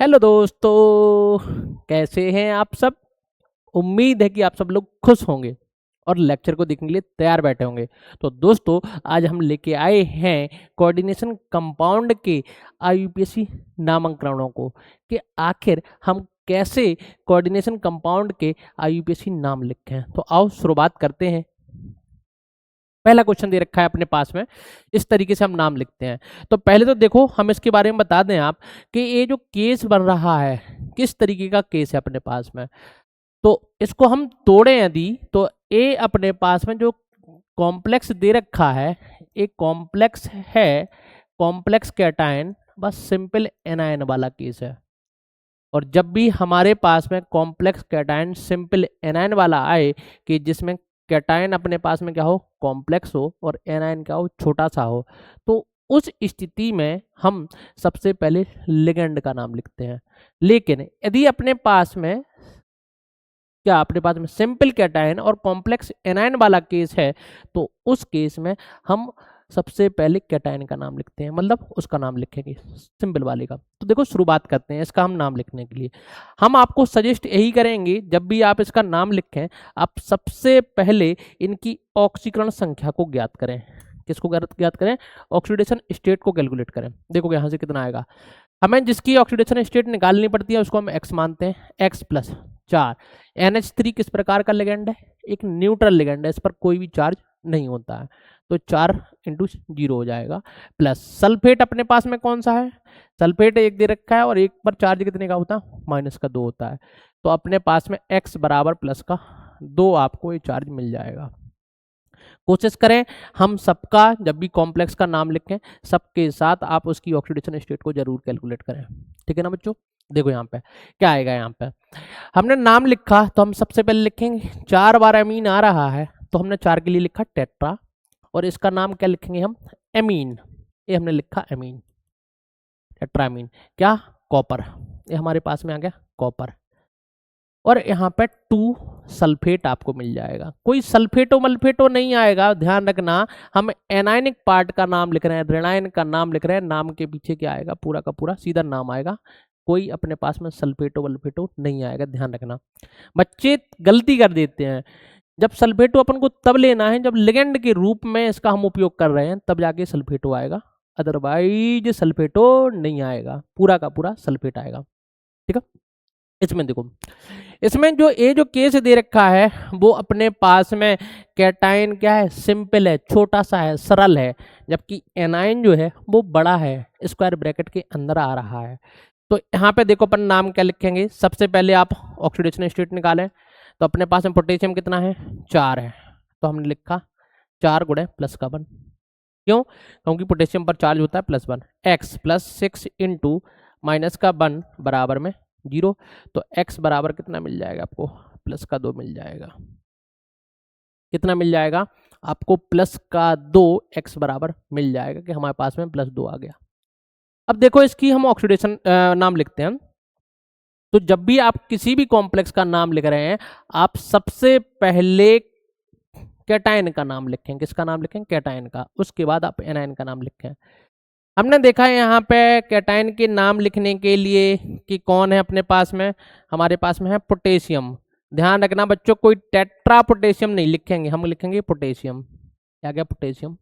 Hello दोस्तों, कैसे हैं आप सब। उम्मीद है कि आप सब लोग खुश होंगे और लेक्चर को देखने के लिए तैयार बैठे होंगे। तो दोस्तों, आज हम लेके आए हैं कोऑर्डिनेशन कंपाउंड के आईयूपीएसी नामकरणों को कि आखिर हम कैसे कोऑर्डिनेशन कंपाउंड के आईयूपीएसी नाम लिखे हैं। तो आओ शुरुआत करते हैं। पहला क्वेश्चन दे रखा है अपने पास में, इस तरीके से हम नाम लिखते हैं। तो पहले तो देखो, हम इसके बारे में बता दें आप कि ये जो केस बन रहा है किस तरीके का केस है अपने पास में। तो इसको हम तोड़ें यदि, तो ए अपने पास में जो कॉम्प्लेक्स दे रखा है, एक कॉम्प्लेक्स है, कॉम्प्लेक्स कैटायन, बस सिंपल एनायन वाला केस है। और जब भी हमारे पास में कॉम्प्लेक्स कैटायन सिंपल एनायन वाला आए कि जिसमें कैटायन अपने पास में क्या हो, कॉम्प्लेक्स हो, और एनायन क्या हो, छोटा सा हो, तो उस स्थिति में हम सबसे पहले लिगेंड का नाम लिखते हैं। लेकिन यदि अपने पास में सिंपल कैटायन और कॉम्प्लेक्स एनायन वाला केस है, तो उस केस में हम सबसे पहले कैटायन का नाम लिखते हैं, मतलब उसका नाम लिखेंगे सिंपल वाले का। तो देखो, शुरुआत करते हैं इसका हम नाम लिखने के लिए। हम आपको सजेस्ट यही करेंगे, जब भी आप इसका नाम लिखें, आप सबसे पहले इनकी ऑक्सीकरण संख्या को ज्ञात करें। किसको ज्ञात करें? ऑक्सीडेशन स्टेट को कैलकुलेट करें। देखो यहाँ से कितना आएगा। हमें जिसकी ऑक्सीडेशन स्टेट निकालनी पड़ती है उसको हम एक्स मानते हैं, एक्स प्लस 4। NH3 किस प्रकार का लिगेंड है? एक न्यूट्रल लिगेंड है, इस पर कोई भी चार्ज नहीं होता है, तो 4 इंटू 0 हो जाएगा। प्लस सल्फेट अपने पास में कौन सा है? सल्फेट एक दे रखा है और एक पर चार्ज कितने का होता है? -2 होता है। तो अपने पास में x बराबर प्लस का 2 आपको ये चार्ज मिल जाएगा। कोशिश करें हम सबका, जब भी कॉम्प्लेक्स का नाम लिखें, सबके साथ आप उसकी ऑक्सीडेशन स्टेट को जरूर कैलकुलेट करें। ठीक है ना बच्चों? देखो यहाँ पे क्या आएगा। यहाँ पे हमने नाम लिखा तो हम सबसे पहले लिखेंगे 4 बार अमीन आ रहा है, तो हमने 4 के लिए लिखा टेट्रा, और इसका नाम क्या लिखेंगे हम? एमीन। ये हमने लिखा एमीन, टेट्रामीन। क्या? कॉपर। ये हमारे पास में आ गया कॉपर। और यहाँ पे 2 सल्फेट आपको मिल जाएगा। कोई सल्फेटो मल्फेटो नहीं आएगा, ध्यान रखना। हम एनायनिक पार्ट का नाम लिख रहे हैं, ऋणायन का नाम लिख रहे हैं, नाम के पीछे क्या आएगा? पूरा का पूरा सीधा नाम आएगा। कोई अपने पास में सल्फेटो वल्फेटो नहीं आएगा, ध्यान रखना। बच्चे गलती कर देते हैं। जब सल्फेटो अपन को तब लेना है जब लिगेंड के रूप में इसका हम उपयोग कर रहे हैं, तब जाके सल्फेटो आएगा, अदरवाइज सल्फेटो नहीं आएगा, पूरा का पूरा सल्फेट आएगा। ठीक है? इसमें देखो, इसमें जो केस दे रखा है वो अपने पास में कैटायन क्या है? सिंपल है, छोटा सा है, सरल है, जबकि एनायन जो है वो बड़ा है, स्क्वायर ब्रैकेट के अंदर आ रहा है। तो यहाँ पे देखो अपन नाम क्या लिखेंगे। सबसे पहले आप ऑक्सीडेशन स्टेट निकालें, तो अपने पास में पोटेशियम कितना है? 4 है, तो हमने लिखा 4 गुणे प्लस का 1। क्यों? क्योंकि पोटेशियम पर चार्ज होता है +1। x प्लस 6 इंटू माइनस का 1 बराबर में 0। तो x बराबर कितना मिल जाएगा आपको? प्लस का 2 मिल जाएगा। कितना मिल जाएगा आपको? प्लस का 2 x बराबर मिल जाएगा, कि हमारे पास में +2 आ गया। अब देखो, इसकी हम ऑक्सीडेशन नाम लिखते हैं। तो जब भी आप किसी भी कॉम्प्लेक्स का नाम लिख रहे हैं, आप सबसे पहले कैटायन का नाम लिखें। किसका नाम लिखें? कैटायन का। उसके बाद आप एनायन का नाम लिखें। हमने देखा है यहाँ पे कैटायन के नाम लिखने के लिए कि कौन है अपने पास में? हमारे पास में है पोटेशियम। ध्यान रखना बच्चों, कोई टेट्रा पोटेशियम नहीं लिखेंगे, हम लिखेंगे पोटेशियम। क्या गया? पोटेशियम।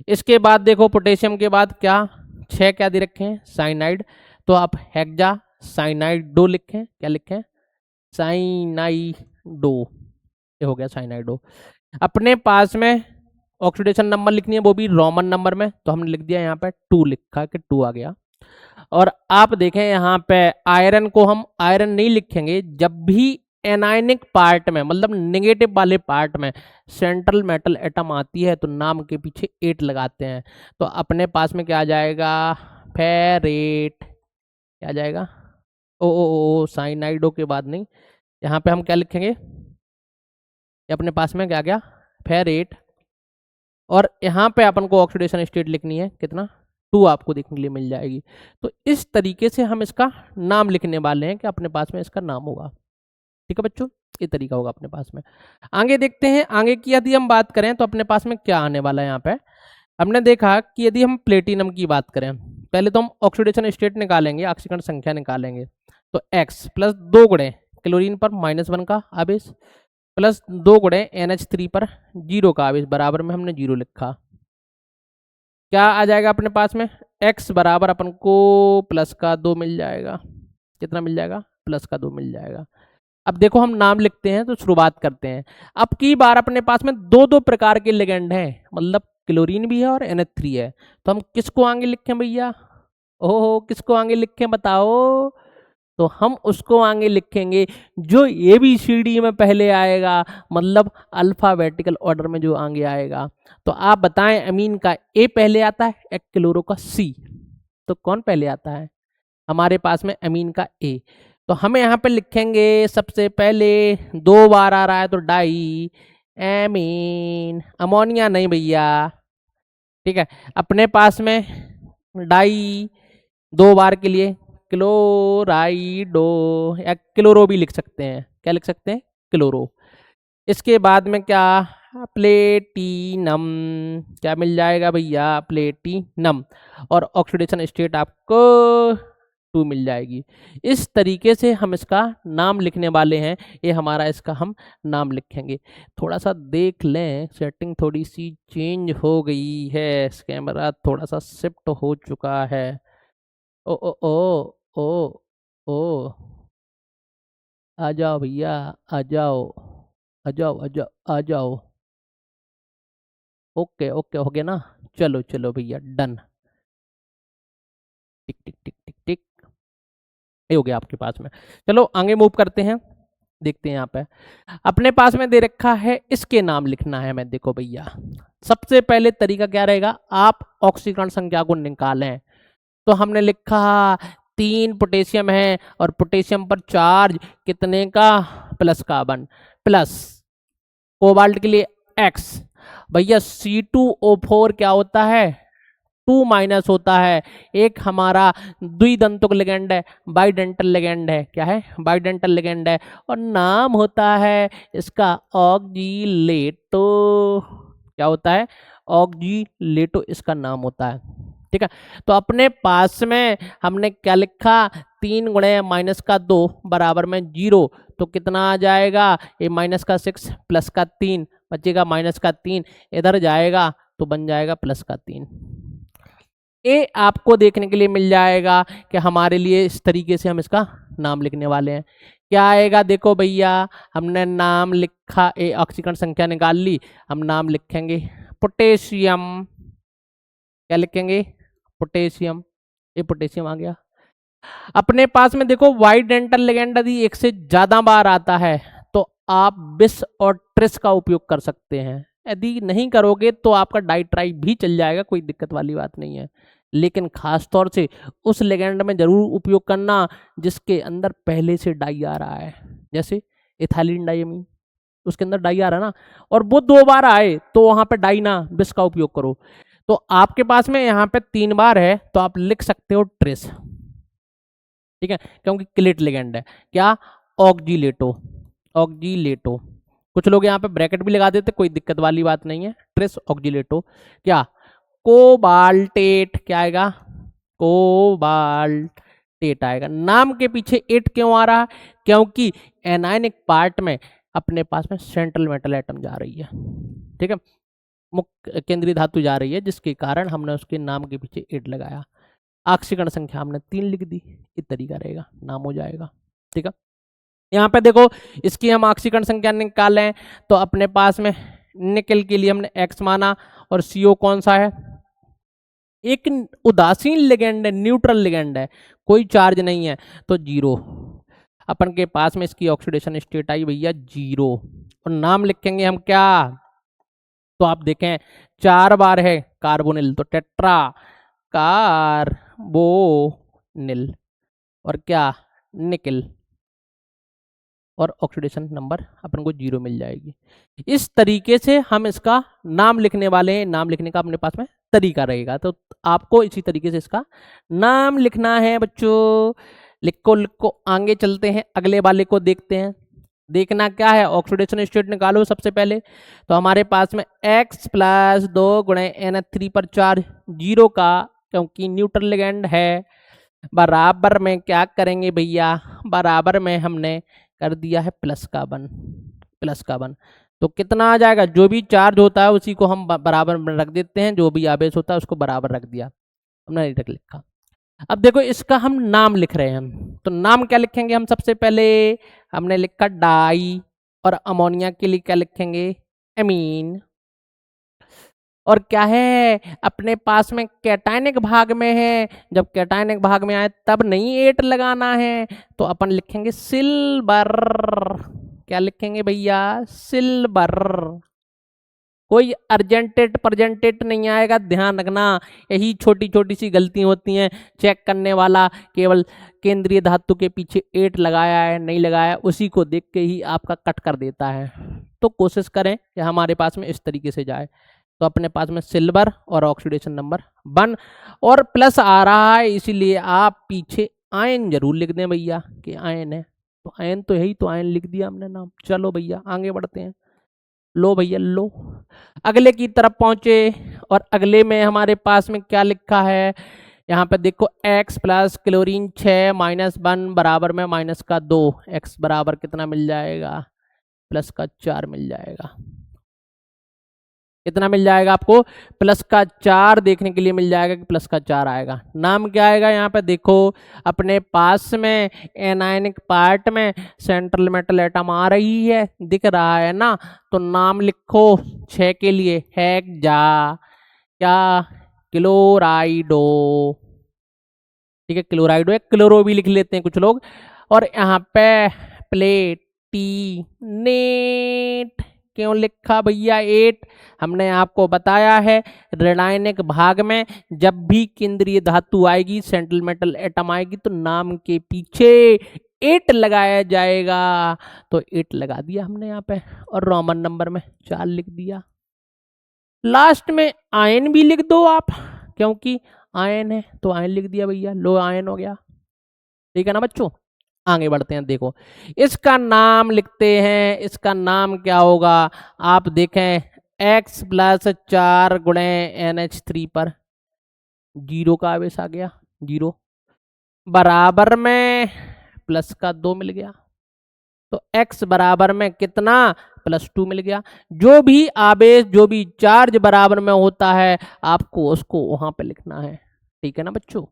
इसके बाद देखो, पोटेशियम के बाद क्या 6 क्या दे रखे हैं? साइनाइड। तो आप हेक्सा साइनाइडो लिखें। क्या लिखें? साइनाइडो। ये हो गया साइनाइडो। अपने पास में ऑक्सीडेशन नंबर लिखनी है, वो भी रोमन नंबर में, तो हमने लिख दिया यहाँ पे 2 लिखा कि 2 आ गया। और आप देखें यहाँ पे आयरन को हम आयरन नहीं लिखेंगे। जब भी एनायनिक पार्ट में, मतलब नेगेटिव वाले पार्ट में सेंट्रल मेटल एटम आती है, तो नाम के पीछे 8 लगाते हैं। तो अपने पास में क्या आ जाएगा? फेरेट। क्या आ जाएगा? ओ साइनाइडो के बाद नहीं, यहाँ पे हम क्या लिखेंगे? अपने पास में क्या गया? फेरेट। और यहाँ पे अपन को ऑक्सीडेशन स्टेट लिखनी है, कितना? 2 आपको देखने के लिए मिल जाएगी। तो इस तरीके से हम इसका नाम लिखने वाले हैं कि अपने पास में इसका नाम होगा। ठीक है बच्चों? ये तरीका होगा अपने पास में। आगे देखते हैं। आगे की यदि हम बात करें तो अपने पास में क्या आने वाला है। यहाँ पे हमने देखा कि यदि हम प्लेटिनम की बात करें, पहले तो हम ऑक्सीडेशन स्टेट निकालेंगे, ऑक्सीकरण संख्या निकालेंगे। तो x प्लस 2 गुणे क्लोरीन पर -1 का आवेश प्लस 2 गुणे NH3 पर 0 का आवेश बराबर में हमने 0 लिखा। क्या आ जाएगा अपने पास में, x बराबर अपन को प्लस का 2 मिल जाएगा। कितना मिल जाएगा, प्लस का 2 मिल जाएगा। अब देखो हम नाम लिखते हैं तो शुरुआत करते हैं। अब की बार अपने पास में दो दो प्रकार के लिगेंड हैं, मतलब क्लोरीन भी है और NH3 है, तो हम किसको आगे लिखें भैया, ओहो किसको आगे लिखें बताओ। तो हम उसको आगे लिखेंगे जो ABCD में पहले आएगा, मतलब अल्फाबेटिकल ऑर्डर में जो आगे आएगा। तो आप बताएं अमीन का A पहले आता है या क्लोरो का C, तो कौन पहले आता है, हमारे पास में अमीन का A। तो हमें यहाँ पे लिखेंगे सबसे पहले 2 बार आ रहा है तो डाई एमीन, अमोनिया नहीं भैया, ठीक है। अपने पास में डाई 2 बार के लिए क्लोराइडो या क्लोरो भी लिख सकते हैं, क्या लिख सकते हैं, क्लोरो। इसके बाद में क्या, प्लेटिनम, क्या मिल जाएगा भैया, प्लेटिनम, और ऑक्सीडेशन स्टेट आपको 2 मिल जाएगी। इस तरीके से हम इसका नाम लिखने वाले हैं, ये हमारा इसका हम नाम लिखेंगे। थोड़ा सा देख लें, सेटिंग थोड़ी सी चेंज हो गई है, कैमरा थोड़ा सा शिफ्ट हो चुका है। ओ ओ ओ ओ ओ, आ जाओ भैया, आ जाओ आ जाओ आ जाओ आ जाओ। ओके ओके हो गया ना, चलो चलो भैया डन, टिक टिक टिक टिक टिक, ये हो गया आपके पास में। चलो आगे मूव करते हैं, देखते हैं यहाँ पे अपने पास में दे रखा है, इसके नाम लिखना है हमें। देखो भैया सबसे पहले तरीका क्या रहेगा, आप ऑक्सीकरण संख्या को निकालें। तो हमने लिखा 3 पोटेशियम है और पोटेशियम पर चार्ज कितने का, प्लस कार्बन, प्लस कोबाल्ट के लिए X। भैया C2O4 क्या होता है, 2 माइनस होता है। एक हमारा द्विदंतुक लिगेंड है, बाइडेंटल लिगेंड है, क्या है, बाइडेंटल लिगेंड है, और नाम होता है इसका ऑक्जीलेटो, क्या होता है, ऑक्जीलेटो इसका नाम होता है, ठीक है। तो अपने पास में हमने क्या लिखा, 3 गुणे माइनस का 2 बराबर में 0, तो कितना आ जाएगा, ये माइनस का 6 प्लस का 3 बचेगा, माइनस का 3 इधर जाएगा तो बन जाएगा प्लस का 3। ये आपको देखने के लिए मिल जाएगा कि हमारे लिए इस तरीके से हम इसका नाम लिखने वाले हैं। क्या आएगा, देखो भैया हमने नाम लिखा, ए ऑक्सीकरण संख्या निकाल ली, हम नाम लिखेंगे पोटेशियम, क्या लिखेंगे, पोटेशियम, ये पोटेशियम आ गया। अपने पास में देखो बाइडेंटल लिगेंड यदि एक से ज्यादा बार आता है तो आप बिस और ट्रिस का उपयोग कर सकते हैं, यदि नहीं करोगे तो आपका डाइट्राई भी चल जाएगा, कोई दिक्कत वाली बात नहीं है। लेकिन खास तौर से उस लिगेंड में जरूर उपयोग करना जिसके अंदर पहले से डाई आ रहा है, जैसे इथाइलिन डाइमीन, उसके अंदर डाई आ रहा है ना, और वो 2 बार आए तो वहां पे डाई ना बिस का उपयोग करो। तो आपके पास में यहाँ पे 3 बार है तो आप लिख सकते हो ट्रेस, ठीक है, क्योंकि क्लेट लिगेंड है, क्या, ऑक्जीलेटो, ऑक्जीलेटो। कुछ लोग यहाँ पे ब्रैकेट भी लगा देते, कोई दिक्कत वाली बात नहीं है, ट्रेस ऑक्जीलेटो। क्या, कोबाल्टेट, क्या आएगा, कोबाल्टेट आएगा। नाम के पीछे एट क्यों आ रहा है, क्योंकि एनायनिक पार्ट में अपने पास में सेंट्रल मेटल एटम जा रही है, ठीक है, मुख्य केंद्रीय धातु जा रही है, जिसके कारण हमने उसके नाम के पीछे एट लगाया। ऑक्सीकरण संख्या हमने 3 लिख दी, ये तरीका रहेगा, नाम हो जाएगा, ठीक है। यहाँ पे देखो इसकी हम ऑक्सीकरण संख्या निकालें तो अपने पास में निकल के लिए हमने X माना, और CO कौन सा है, एक उदासीन लिगेंड है, न्यूट्रल लिगेंड है, कोई चार्ज नहीं है, तो 0। अपन के पास में इसकी ऑक्सीडेशन स्टेट आई भैया 0, और नाम लिखेंगे हम क्या, तो आप देखें 4 बार है कार्बोनिल, तो टेट्रा कार्बोनिल, और क्या, निकल, और ऑक्सीडेशन नंबर अपन को 0 मिल जाएगी। इस तरीके से हम इसका नाम लिखने वाले हैं, नाम लिखने का अपने पास में तरीका रहेगा। तो आपको इसी तरीके से इसका नाम लिखना है बच्चों, लिखो लिखो, आगे चलते हैं, अगले वाले को देखते हैं। देखना क्या है, ऑक्सीडेशन स्टेट निकालो सबसे पहले। तो हमारे पास में X प्लस 2 गुणे NH3 पर चार्ज 0 का क्योंकि न्यूट्रल लिगेंड है। बराबर में क्या करेंगे भैया, बराबर में हमने कर दिया है प्लस का वन, प्लस का वन। तो कितना आ जाएगा, जो भी चार्ज होता है उसी को हम बराबर में रख देते हैं, जो भी आवेश होता है उसको बराबर रख दिया, हमने नहीं रख लिखा। अब देखो इसका हम नाम लिख रहे हैं हम, तो नाम क्या लिखेंगे हम, सबसे पहले हमने लिखा डाई, और अमोनिया के लिए क्या लिखेंगे, एमीन। और क्या है अपने पास में कैटायनिक भाग में है, जब कैटायनिक भाग में आए तब नहीं एट लगाना है, तो अपन लिखेंगे सिल्वर। क्या लिखेंगे भैया, सिल्वर। कोई अर्जेंटेट प्रजेंटेट नहीं आएगा, ध्यान रखना। यही छोटी छोटी सी गलती होती हैं, चेक करने वाला केवल केंद्रीय धातु के पीछे एट लगाया है नहीं लगाया, उसी को देख के ही आपका कट कर देता है। तो कोशिश करें कि हमारे पास में इस तरीके से जाए। तो अपने पास में सिल्वर और ऑक्सीडेशन नंबर 1 और प्लस आ रहा है, इसीलिए आप पीछे आयन जरूर लिख दें भैया कि आयन है। तो आयन तो यही, तो आयन लिख दिया हमने नाम। चलो भैया आगे बढ़ते हैं। लो भैया लो, अगले की तरफ पहुंचे, और अगले में हमारे पास में क्या लिखा है, यहाँ पे देखो x प्लस क्लोरीन 6 -1 बराबर में माइनस का 2, x बराबर कितना मिल जाएगा, प्लस का 4 मिल जाएगा। कितना मिल जाएगा आपको, प्लस का 4 देखने के लिए मिल जाएगा कि प्लस का 4 आएगा। नाम क्या आएगा, यहाँ पे देखो अपने पास में एनायनिक पार्ट में सेंट्रल मेटल एटम आ रही है, दिख रहा है ना, तो नाम लिखो 6 के लिए हेक्सा, क्या, क्लोराइडो। ठीक है, क्लोराइडो है, क्लोरो भी लिख लेते हैं कुछ लोग। और यहाँ पे प्लेटिनेट, क्यों लिखा भैया 8, हमने आपको बताया है ऋणायनिक भाग में जब भी केंद्रीय धातु आएगी, सेंट्रल मेटल एटम आएगी, तो नाम के पीछे 8 लगाया जाएगा। तो 8 लगा दिया हमने यहाँ पे, और रोमन नंबर में 4 लिख दिया। लास्ट में आयन भी लिख दो आप, क्योंकि आयन है तो आयन लिख दिया भैया, लो आयन हो गया। ठीक है ना बच्चों, आगे बढ़ते हैं। देखो इसका नाम लिखते हैं, इसका नाम क्या होगा, आप देखें x प्लस 4 गुणे NH3 पर 0 का आवेश आ गया, 0 बराबर में प्लस का 2 मिल गया, तो x बराबर में कितना, +2 मिल गया। जो भी आवेश, जो भी चार्ज बराबर में होता है, आपको उसको वहां पे लिखना है। ठीक है ना बच्चों,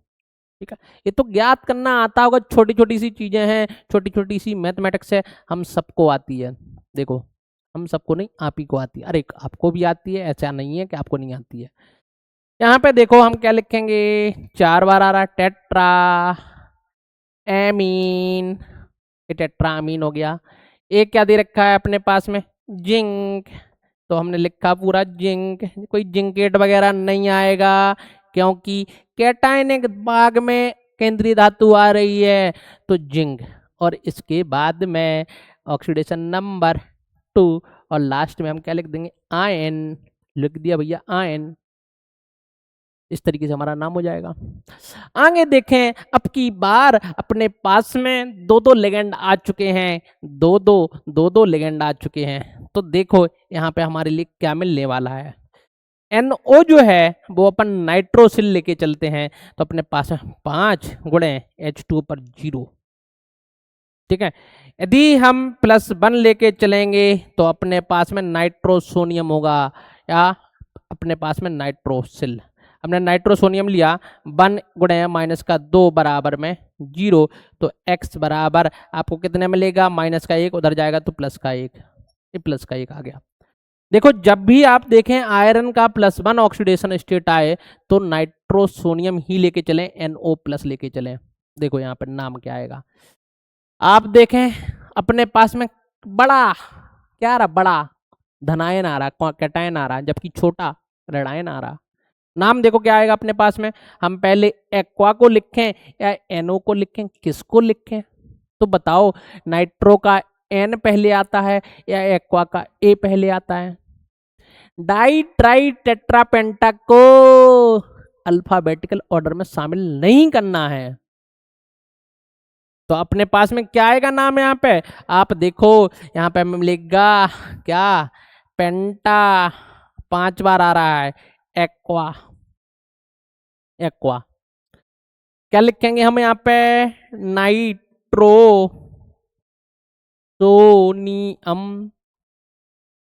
ठीक है, ये तो ज्ञात करना आता होगा, छोटी छोटी सी चीजें हैं, छोटी छोटी सी मैथमेटिक्स है, हम सबको आती है। देखो हम सबको नहीं, आप ही को आती है, अरे आपको भी आती है, ऐसा नहीं है कि आपको नहीं आती है। यहाँ पे देखो हम क्या लिखेंगे, 4 बार आ रहा है टेट्रा एमीन, ये टेट्रा अमीन हो गया। एक क्या दे रखा है अपने पास में, जिंक, तो हमने लिखा पूरा जिंक। कोई जिंकेट वगैरह नहीं आएगा, क्योंकि कैटायनिक भाग में केंद्रीय धातु आ रही है, तो जिंक। और इसके बाद में ऑक्सीडेशन नंबर 2, और लास्ट में हम क्या लिख देंगे, आयन, लिख दिया भैया आयन। इस तरीके से हमारा नाम हो जाएगा। आगे देखें, अब की बार अपने पास में दो दो लिगेंड आ चुके हैं, दो लिगेंड आ चुके हैं। तो देखो यहाँ पे हमारे लिए क्या मिलने वाला है, NO जो है वो अपन नाइट्रोसिल लेके चलते हैं, तो अपने पास 5 गुणे H2 पर 0। ठीक है, यदि हम +1 लेके चलेंगे तो अपने पास में नाइट्रोसोनियम होगा, या अपने पास में नाइट्रोसिल। हमने नाइट्रोसोनियम लिया, 1 गुणे माइनस का 2 बराबर में 0, तो x बराबर आपको कितने मिलेगा, -1, उधर जाएगा तो प्लस का 1, ये प्लस का 1 आ गया। देखो जब भी आप देखें आयरन का +1 ऑक्सीडेशन स्टेट आए, तो नाइट्रोसोनियम ही लेके चलें, NO+ लेके चलें। देखो यहाँ पर नाम क्या आएगा, आप देखें अपने पास में बड़ा क्या आ रहा, बड़ा धनायन आ रहा, कैटायन आ रहा, जबकि छोटा ऋणायन आ रहा। नाम देखो क्या आएगा अपने पास में, हम पहले एक्वा को लिखें या NO को लिखें, किसको लिखें, तो बताओ, नाइट्रो का N पहले आता है या एक्वा का A पहले आता है। डाई ट्राई टेट्रा पेंटा को अल्फाबेटिकल ऑर्डर में शामिल नहीं करना है। तो अपने पास में क्या आएगा नाम, यहाँ पे आप देखो, यहाँ पे मिलेगा क्या, पेंटा 5 बार आ रहा है, एक्वा, एक्वा। क्या लिखेंगे हम यहाँ पे, नाइट्रो सोनियम,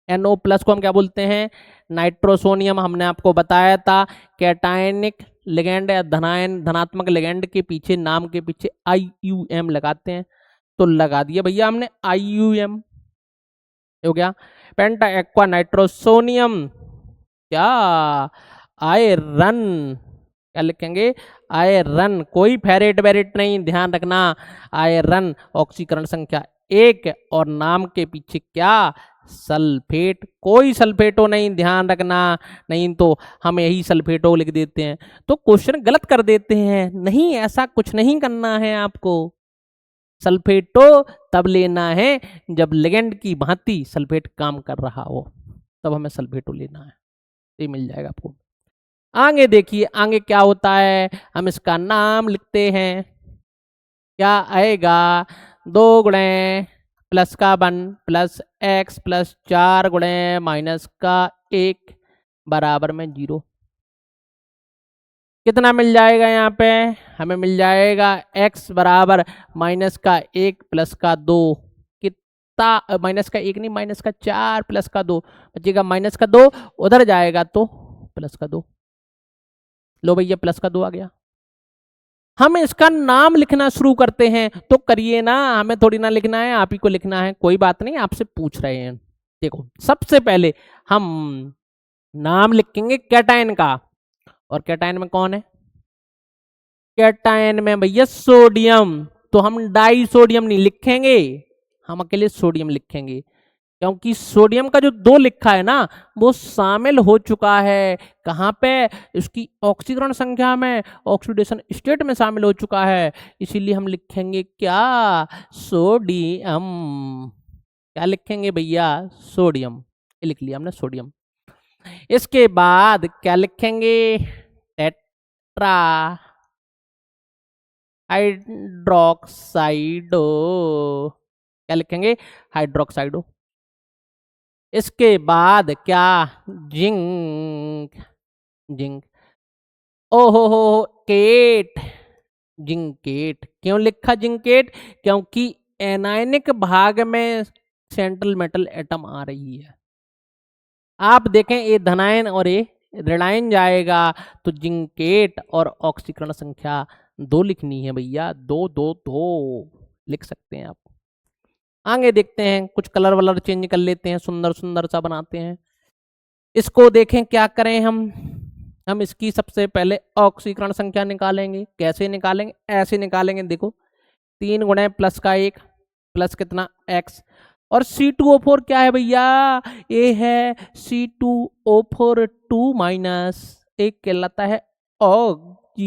NO प्लस को हम क्या बोलते हैं, नाइट्रोसोनियम। हमने आपको बताया था कैटायनिक लिगेंड या धनात्मक लिगेंड के पीछे, नाम के पीछे IUM लगाते हैं, तो लगा दिया भैया हमने IUM, हो गया। पेंटा एक्वा नाइट्रोसोनियम, क्या, आयरन, क्या लिखेंगे, आयरन, कोई फेरेट वेरेट नहीं, ध्यान रखना, आयरन, ऑक्सीकरण संख्या 1 और नाम के पीछे क्या, सल्फेट, कोई सल्फेटो नहीं, ध्यान रखना, नहीं तो हम यही सल्फेटो लिख देते हैं तो क्वेश्चन गलत कर देते हैं। नहीं, ऐसा कुछ नहीं करना है आपको। सल्फेटो तब लेना है जब लिगेंड की भांति सल्फेट काम कर रहा हो, तब हमें सल्फेटो लेना है, ये मिल जाएगा आपको। आगे देखिए, आगे क्या होता है, हम इसका नाम लिखते हैं, क्या आएगा, 2 गुणे प्लस का 1 प्लस एक्स प्लस 4 गुणे माइनस का 1 बराबर में 0। कितना मिल जाएगा यहाँ पे, हमें मिल जाएगा x बराबर माइनस का 1 प्लस का 2, कितना, माइनस का 1 नहीं, माइनस का 4 प्लस का 2, बचेगा माइनस का 2, उधर जाएगा तो प्लस का 2। लो भैया प्लस का 2 आ गया। हम इसका नाम लिखना शुरू करते हैं, तो करिए ना, हमें थोड़ी ना लिखना है, आप ही को लिखना है, कोई बात नहीं, आपसे पूछ रहे हैं। देखो सबसे पहले हम नाम लिखेंगे कैटायन का, और कैटायन में कौन है, कैटायन में भैया सोडियम, तो हम डाई सोडियम नहीं लिखेंगे, हम अकेले सोडियम लिखेंगे, क्योंकि सोडियम का जो 2 लिखा है ना, वो शामिल हो चुका है कहाँ पे, इसकी ऑक्सीकरण संख्या में, ऑक्सीडेशन स्टेट में शामिल हो चुका है, इसीलिए हम लिखेंगे क्या, सोडियम। क्या लिखेंगे भैया, सोडियम, ये लिख लिया हमने सोडियम। इसके बाद क्या लिखेंगे, टेट्रा हाइड्रोक्साइडो, क्या लिखेंगे, हाइड्रोक्साइडो। इसके बाद क्या, जिंक, जिंक, ओहो हो, केट, जिंकेट। क्यों लिखा जिंकेट, क्योंकि एनायनिक भाग में सेंट्रल मेटल एटम आ रही है। आप देखें ये धनायन और ये ऋणायन जाएगा, तो जिंकेट और ऑक्सीकरण संख्या 2 लिखनी है भैया, 2 2 2 लिख सकते हैं आप। आगे देखते हैं, कुछ कलर वलर चेंज कर लेते हैं, सुंदर सुंदर सा बनाते हैं। इसको देखें क्या करें हम इसकी सबसे पहले ऑक्सीकरण संख्या निकालेंगे। कैसे निकालेंगे, ऐसे निकालेंगे, देखो 3 गुणे प्लस का 1 प्लस कितना x, और C2O4 क्या है भैया, ये है C2O4 2 माइनस, एक कहलाता है ऑक्सीलेटो,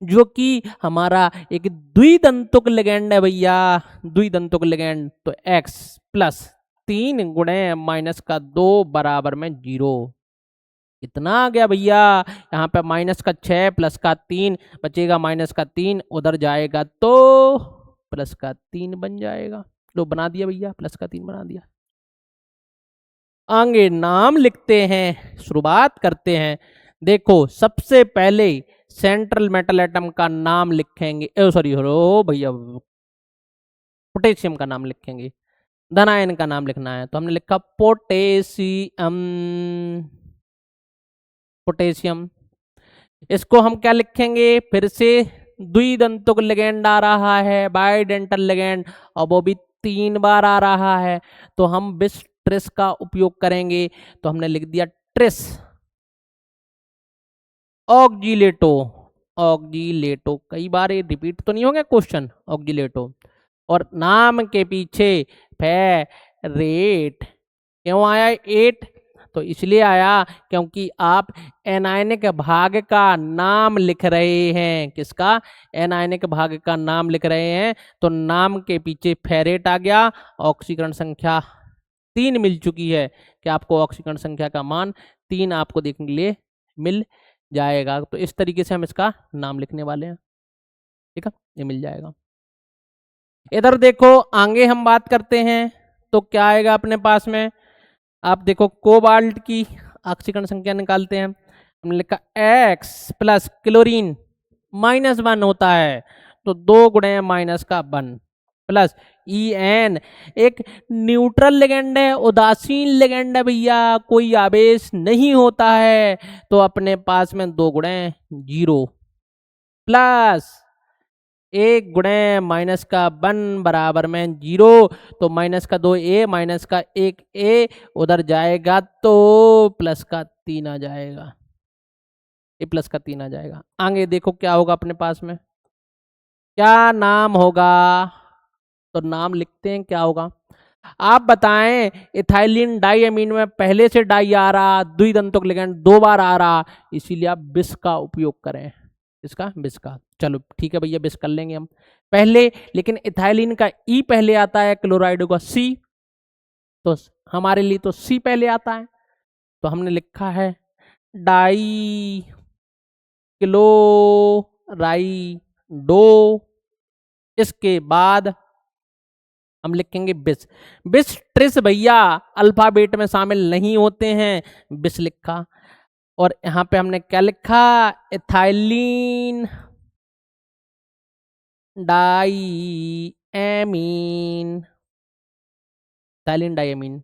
जो कि हमारा एक द्विदंतुक लिगेंड है भैया, द्विदंतुक लिगेंड, तो x प्लस 3 गुणे माइनस का 2 बराबर में 0। कितना आ गया भैया, यहाँ पे माइनस का 6 प्लस का 3 बचेगा, माइनस का 3 उधर जाएगा तो प्लस का 3 बन जाएगा। लो बना दिया भैया, प्लस का 3 बना दिया। आगे नाम लिखते हैं, शुरुआत करते हैं। देखो सबसे पहले सेंट्रल मेटल एटम का नाम लिखेंगे, सॉरी हो भैया, पोटेशियम का नाम लिखेंगे, धनायन का नाम लिखना है, तो हमने लिखा पोटेशियम, पोटेशियम। इसको हम क्या लिखेंगे, फिर से द्विदंतुक लिगेंड आ रहा है, बाइडेंटल लिगेंड, और वो भी 3 बार आ रहा है, तो हम बिस ट्रिस का उपयोग करेंगे, तो हमने लिख दिया ट्रिस। ऑक्जीलेटो, ऑक्जीलेटो, कई बार ये रिपीट तो नहीं हो गया क्वेश्चन, ऑक्जीलेटो। और नाम के पीछे फेरेट, क्यों आया 8, तो इसलिए आया क्योंकि आप एनायनिक भाग का नाम लिख रहे हैं, किसका, एनायनिक भाग का नाम लिख रहे हैं, तो नाम के पीछे फेरेट आ गया, ऑक्सीकरण संख्या 3 मिल चुकी है, कि आपको ऑक्सीकरण संख्या का मान 3 आपको देखने के लिए मिल जाएगा। तो इस तरीके से हम इसका नाम लिखने वाले हैं, ठीक है, ये मिल जाएगा। इधर देखो आगे हम बात करते हैं, तो क्या आएगा अपने पास में, आप देखो कोबाल्ट की ऑक्सीकरण संख्या निकालते हैं। हमने लिखा एक्स प्लस क्लोरीन -1 होता है, तो 2 गुणे माइनस का 1 प्लस ई एन एक न्यूट्रल लिगेंड है, उदासीन लिगेंड है भैया, कोई आवेश नहीं होता है, तो अपने पास में 2 गुणे 0 प्लस 1 गुणे माइनस का 1 बराबर में 0, तो माइनस का 2 ए माइनस का 1 ए उधर जाएगा तो प्लस का 3 आ जाएगा, ए प्लस का 3 आ जाएगा। आगे देखो क्या होगा अपने पास में, क्या नाम होगा, तो नाम लिखते हैं क्या होगा। आप बताएं, इथाइलिन डाइअमीन में पहले से डाई आ रहा, द्विदंतुक लिगेंड 2 बार आ रहा, इसीलिए आप बिस का उपयोग करें। इसका बिस का, चलो ठीक है भैया, बिस कर लेंगे हम पहले, लेकिन इथाइलिन का ई पहले आता है, क्लोराइड का सी, तो हमारे लिए तो सी पहले आता है, तो हमने लिखा है डाई क्लोराइडो। इसके बाद हम लिखेंगे बिस। बिस ट्रिस भैया अल्फाबेट में शामिल नहीं होते हैं, बिस लिखा। और यहां पे हमने क्या लिखा, इथाइलिन डाइएमीन, इथाइलिन डाइएमीन।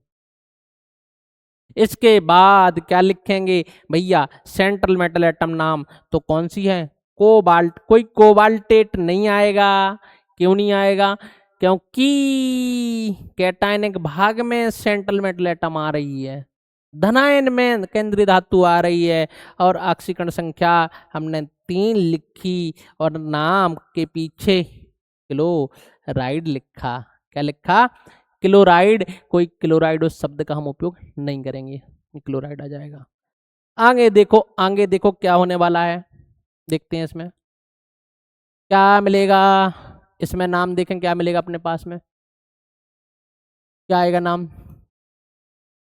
इसके बाद क्या लिखेंगे भैया, सेंट्रल मेटल एटम नाम, तो कौन सी है, कोबाल्ट। कोई कोबाल्टेट नहीं आएगा, क्यों नहीं आएगा, क्योंकि कैटायनिक भाग में सेंट्रल मेटल एटम आ रही है, धनायन में केंद्रीय धातु आ रही है, और ऑक्सीकरण संख्या हमने 3 लिखी, और नाम के पीछे क्लोराइड लिखा। क्या लिखा, क्लोराइड। कोई क्लोराइड उस शब्द का हम उपयोग नहीं करेंगे, क्लोराइड आ जाएगा। आगे देखो, आगे देखो क्या होने वाला है, देखते हैं इसमें क्या मिलेगा। इसमें नाम देखें क्या मिलेगा अपने पास में, क्या आएगा नाम,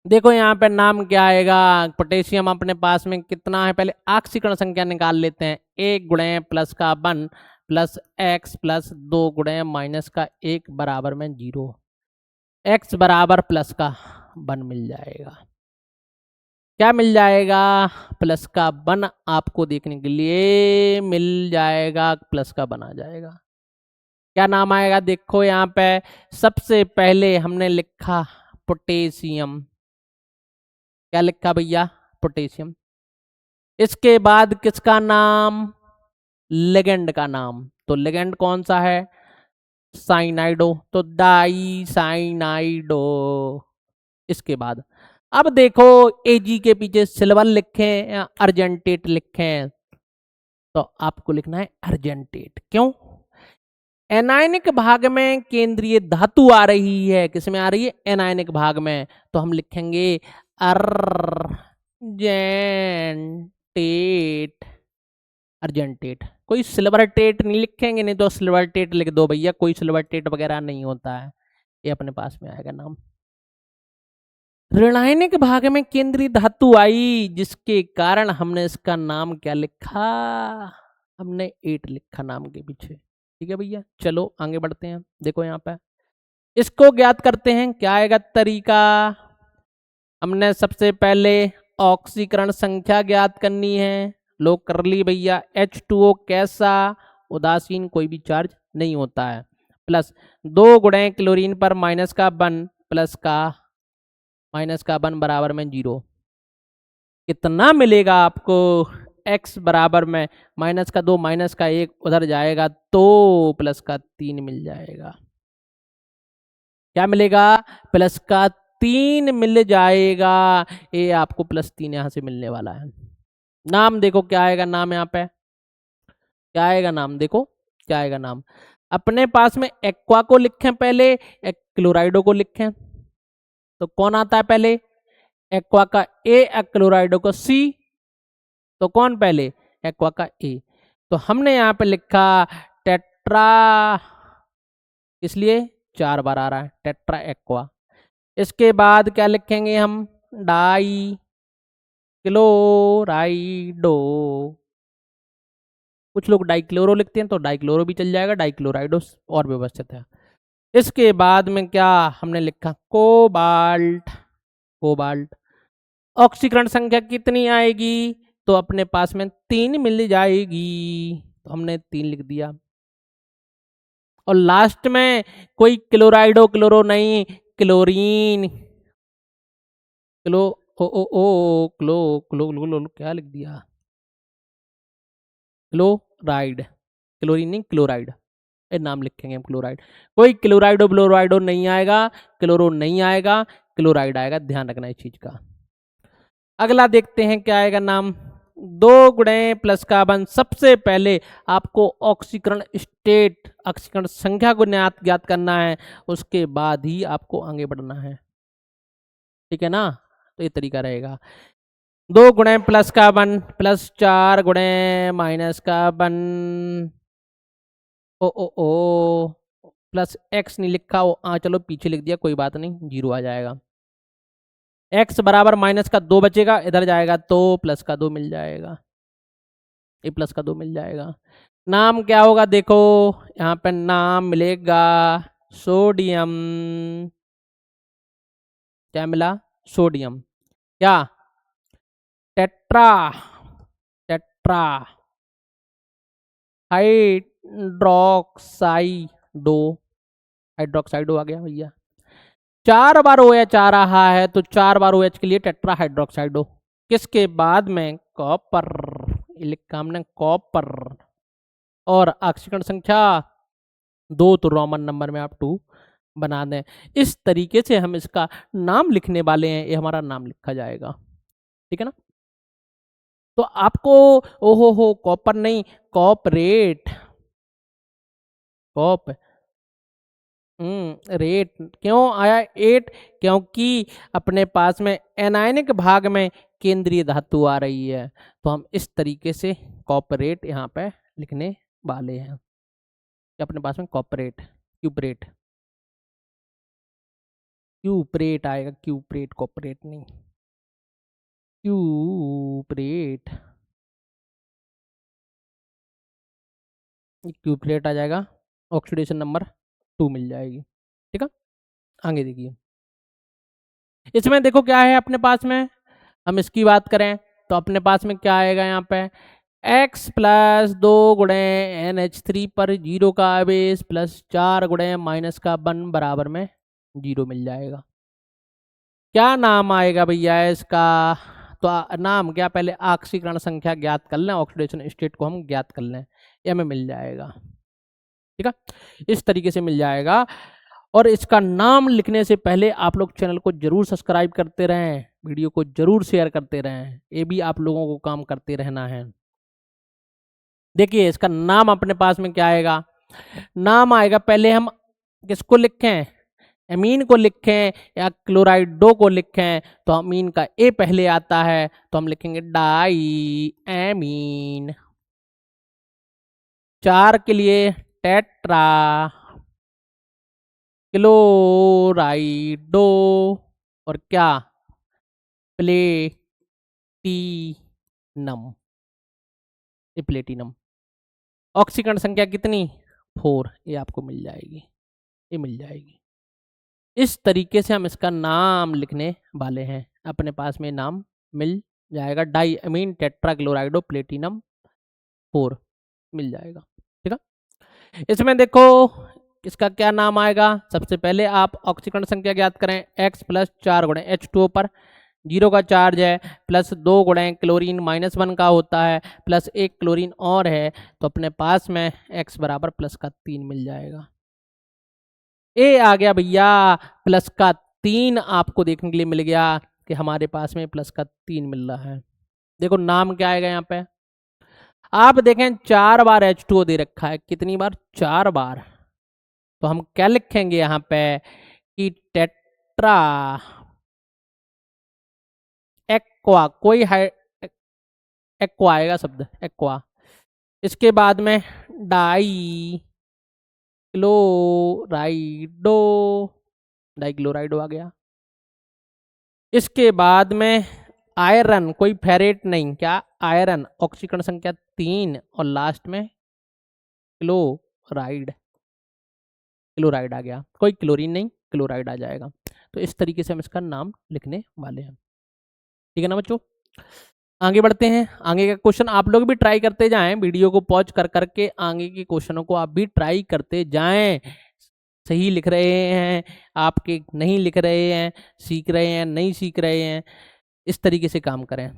देखो यहाँ पे नाम क्या आएगा। पोटेशियम अपने पास में कितना है, पहले ऑक्सीकरण संख्या निकाल लेते हैं, 1 गुणे प्लस का 1 प्लस एक्स प्लस 2 गुणे माइनस का 1 बराबर में 0, एक्स बराबर प्लस का 1 मिल जाएगा। क्या मिल जाएगा, प्लस का 1 आपको देखने के लिए मिल जाएगा, प्लस का 1 आ जाएगा। क्या नाम आएगा, देखो यहाँ पे सबसे पहले हमने लिखा पोटेशियम। क्या लिखा भैया, पोटेशियम। इसके बाद किसका नाम, लिगेंड का नाम, तो लिगेंड कौन सा है, साइनाइडो, तो डाई साइनाइडो। इसके बाद अब देखो, एजी के पीछे सिल्वर लिखें या अर्जेंटेट लिखें, तो आपको लिखना है अर्जेंटेट। क्यों, एनायनिक भाग में केंद्रीय धातु आ रही है, किसमें आ रही है, एनायनिक भाग में, तो हम लिखेंगे अर्जेंटेट, अर्जेंटेट। कोई सिल्वर टेट नहीं लिखेंगे, नहीं तो सिल्वर टेट लिख दो भैया, कोई सिल्वर टेट वगैरह नहीं होता है, ये अपने पास में आएगा नाम। ऋणायनिक भाग में केंद्रीय धातु आई, जिसके कारण हमने इसका नाम क्या लिखा, हमने 8 लिखा नाम के पीछे। ठीक है भैया, चलो आगे बढ़ते हैं। देखो यहाँ पे इसको ज्ञात करते हैं, क्या आएगा तरीका। हमने सबसे पहले ऑक्सीकरण संख्या ज्ञात करनी है, लोग कर ली भैया। H2O कैसा, उदासीन, कोई भी चार्ज नहीं होता है, प्लस 2 गुणे क्लोरीन पर माइनस का 1 प्लस का माइनस का 1 बराबर में 0। कितना मिलेगा आपको, x बराबर में माइनस का 2 माइनस का 1 उधर जाएगा तो प्लस का 3 मिल जाएगा। क्या मिलेगा, प्लस का 3 मिल जाएगा, ये आपको प्लस 3 यहां से मिलने वाला है। नाम देखो क्या आएगा, नाम यहाँ पे क्या आएगा, नाम देखो क्या आएगा नाम। अपने पास में एक्वा को लिखें पहले, क्लोराइडो को लिखें, तो कौन आता है पहले, एक्वा का ए, क्लोराइडो का सी, तो कौन पहले, एक्वा का ए। तो हमने यहाँ पे लिखा टेट्रा, इसलिए 4 बार आ रहा है टेट्रा एक्वा। इसके बाद क्या लिखेंगे हम, डाई क्लोराइडो, कुछ लोग डाइक्लोरो लिखते हैं, तो डाइक्लोरो भी चल जाएगा, डाइक्लोराइडो और व्यवस्थित है। इसके बाद में क्या हमने लिखा, कोबाल्ट, कोबाल्ट। ऑक्सीकरण संख्या कितनी आएगी? तो अपने पास में 3 मिल जाएगी, तो हमने 3 लिख दिया। और लास्ट में कोई क्लोराइडो क्लोरो नहीं, क्लोरीन, क्लो ओ ओ ओ क्लो क्लो क्लो क्लो क्या लिख दिया, क्लोराइड, क्लोरीन नहीं क्लोराइड, ये नाम लिखेंगे हम क्लोराइड। कोई क्लोराइडो ब्लोराइडो नहीं आएगा, क्लोरो नहीं आएगा, क्लोराइड आएगा, ध्यान रखना इस चीज का। अगला देखते हैं क्या आएगा नाम। 2 गुणे प्लस कार्बन, सबसे पहले आपको ऑक्सीकरण स्टेट, ऑक्सीकरण संख्या को ज्ञात करना है, उसके बाद ही आपको आगे बढ़ना है, ठीक है ना। तो ये तरीका रहेगा। 2 गुणे प्लस कार्बन प्लस 4 गुणे माइनस कार्बन, ओ ओ ओ प्लस एक्स नहीं लिखा वो, चलो पीछे लिख दिया, कोई बात नहीं, 0 आ जाएगा। x बराबर माइनस का 2 बचेगा, इधर जाएगा तो प्लस का 2 मिल जाएगा, ये प्लस का 2 मिल जाएगा। नाम क्या होगा देखो, यहाँ पे नाम मिलेगा सोडियम, क्या मिला, सोडियम, क्या, टेट्रा, टेट्रा हाइड्रोक्साइडो, हाइड्रोक्साइडो आ गया भैया। 4 बार OH आ रहा है, तो 4 बार OH के लिए टेट्रा हाइड्रोक्साइडो। किसके बाद में, कॉपर, लिखा हमने कॉपर। और ऑक्सीकरण संख्या 2, तो रोमन नंबर में आप 2 बना दें। इस तरीके से हम इसका नाम लिखने वाले हैं, ये हमारा नाम लिखा जाएगा, ठीक है ना। तो आपको, ओहो हो, कॉपर नहीं, कॉपरेट, कॉप रेट क्यों आया 8, क्योंकि अपने पास में एनायनिक भाग में केंद्रीय धातु आ रही है, तो हम इस तरीके से कॉपरेट यहाँ पे लिखने वाले हैं कि अपने पास में कॉपरेट, क्यूपरेट, क्यूपरेट आएगा, क्यूपरेट, कॉपरेट नहीं, क्यूपरेट, क्यूपरेट आ जाएगा, ऑक्सीडेशन नंबर 2 मिल जाएगी, ठीक है। आगे देखिए, इसमें देखो क्या है अपने पास में, हम इसकी बात करें तो अपने पास में क्या आएगा यहाँ पे, x प्लस 2 गुणे NH3 पर 0 का आवेश प्लस 4 गुणे माइनस का 1 बराबर में 0 मिल जाएगा। क्या नाम आएगा भैया इसका, तो नाम क्या, पहले ऑक्सीकरण संख्या ज्ञात कर लें, ऑक्सीडेशन स्टेट को हम ज्ञात कर लें, ये हमें मिल जाएगा, ठीक है, इस तरीके से मिल जाएगा। और इसका नाम लिखने से पहले आप लोग चैनल को जरूर सब्सक्राइब करते रहें, वीडियो को जरूर शेयर करते रहें, ये भी आप लोगों को काम करते रहना है। देखिए इसका नाम अपने पास में क्या आएगा, नाम आएगा, पहले हम किसको लिखें, एमीन को लिखें या क्लोराइडो को लिखें, तो अमीन का ए पहले आता है, तो हम लिखेंगे डाई एमीन। 4 के लिए टेट्रा क्लोराइडो, और क्या, प्लेटिनम, ये प्लेटिनम। ऑक्सीकरण संख्या कितनी, 4, ये आपको मिल जाएगी, ये मिल जाएगी। इस तरीके से हम इसका नाम लिखने वाले हैं, अपने पास में नाम मिल जाएगा, डाई अमीन टेट्राक्लोराइडो प्लेटिनम 4 मिल जाएगा, ठीक है। इसमें देखो इसका क्या नाम आएगा, सबसे पहले आप ऑक्सीकरण संख्या ज्ञात करें, x प्लस 4 गुणे H2O पर 0 का चार्ज है, प्लस 2 गुणे क्लोरीन -1 का होता है, प्लस 1 क्लोरीन और है, तो अपने पास में x बराबर प्लस का 3 मिल जाएगा। ए आ गया भैया, प्लस का 3 आपको देखने के लिए मिल गया कि हमारे पास में प्लस का 3 मिल रहा है। देखो नाम क्या आएगा यहाँ पे, आप देखें 4 बार H2O दे रखा है, कितनी बार, 4 बार, तो हम क्या लिखेंगे यहाँ पे कि टेट्रा एक्वा, कोई एक्वा आएगा शब्द, एक्वा। इसके बाद में डाई क्लोराइडो, डाई क्लोराइडो आ गया। इसके बाद में आयरन, कोई फेरेट नहीं, क्या, आयरन, ऑक्सीकरण संख्या 3, और लास्ट में क्लोराइड, क्लोराइड आ गया, कोई क्लोरीन नहीं, क्लोराइड आ जाएगा। तो इस तरीके से हम इसका नाम लिखने वाले हैं, ठीक है ना बच्चों। आगे बढ़ते हैं, आगे का क्वेश्चन आप लोग भी ट्राई करते जाएं, वीडियो को पॉज कर करके आगे के क्वेश्चनों को आप भी ट्राई करते जाएं। सही लिख रहे हैं आपके, नहीं लिख रहे हैं, सीख रहे हैं, नहीं सीख रहे हैं, इस तरीके से काम करें।